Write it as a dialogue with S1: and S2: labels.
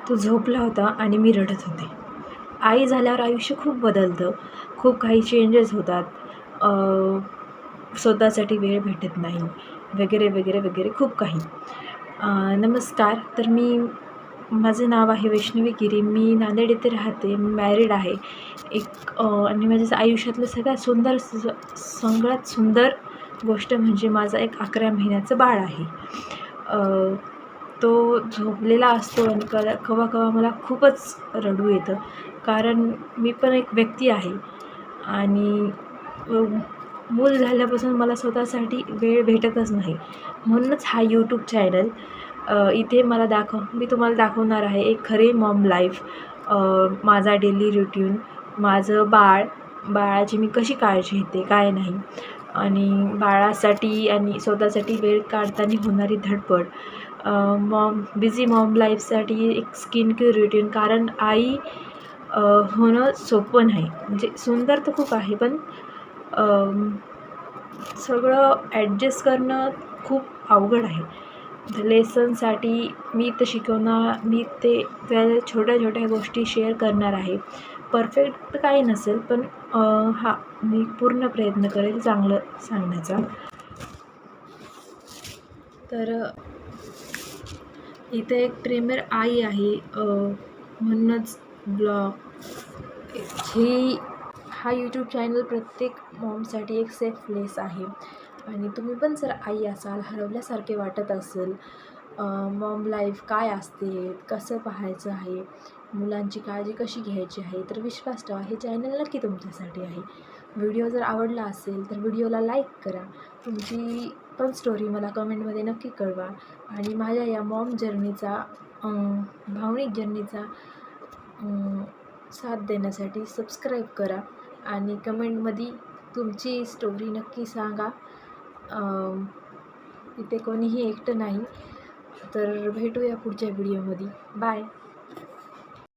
S1: तो झोपला होता आणि मी रडत होते. आई झाल्यावर आयुष्य खूप बदलतं, खूप काही चेंजेस होतात. स्वतःसाठी वेळ भेटत नाही वगैरे, वगैरे, वगैरे खूप काही. नमस्कार. तर माझं नाव आहे वैष्णवी गिरी. मी नांदेड येथे राहते. मॅरिड आहे. आणि माझ्या आयुष्यातलं सगळ्यात सुंदर गोष्ट म्हणजे माझं एक 11 महिन्याचं बाळ आहे. तो झोपलेला असतो आणि केव्हा केव्हा मला खूपच रडू येतं. कारण मी पण एक व्यक्ती आहे आणि मूल झाल्यापासून मला स्वतःसाठी वेळ भेटतच नाही. म्हणूनच हा यूट्यूब चॅनल इथे मी तुम्हाला दाखवणार आहे एक खरी मॉम लाईफ. माझा डेली रुटीन, माझं बाळाची मी कशी काळजी घेते, काय नाही आणि बाळासाठी आणि स्वतःसाठी वेळ काढताना होणारी धडपड. बिझी मॉम लाईफसाठी एक स्किन केअर रुटीन. कारण आई होणं सोपं नाही. म्हणजे सुंदर तर खूप आहे, पण सगळं ॲडजस्ट करणं खूप अवघड आहे. लेसनसाठी मी ते त्या छोट्या छोट्या गोष्टी शेअर करणार आहे. परफेक्ट काही नसेल, पण मी पूर्ण प्रयत्न करेल चांगलं सांगण्याचा. तर इथे एक प्रेमळ आई आहे, म्हणूनच ब्लॉग हा यूट्यूब चॅनल प्रत्येक मॉमसाठी एक सेफ प्लेस आहे. आणि तुम्ही पण जर आई असाल, हरवल्यासारखे वाटत असेल, मॉम लाईफ काय असते, कसं पाहायचं आहे, मुलांची काळजी कशी घ्यायची आहे, तर विश्वास ठेवा, हे चॅनल नक्की तुमच्यासाठी आहे. व्हिडिओ जर आवडला असेल तर व्हिडिओला लाईक करा. तुमची पण स्टोरी मला कमेंटमध्ये नक्की कळवा. आणि माझ्या या मॉम जर्नीचा, भावनिक जर्नीचा साथ देण्यासाठी सबस्क्राईब करा आणि कमेंटमध्ये तुमची स्टोरी नक्की सांगा. इथे कोणीही एकटं नाही. तर भेटूया पुढच्या व्हिडिओमध्ये. बाय.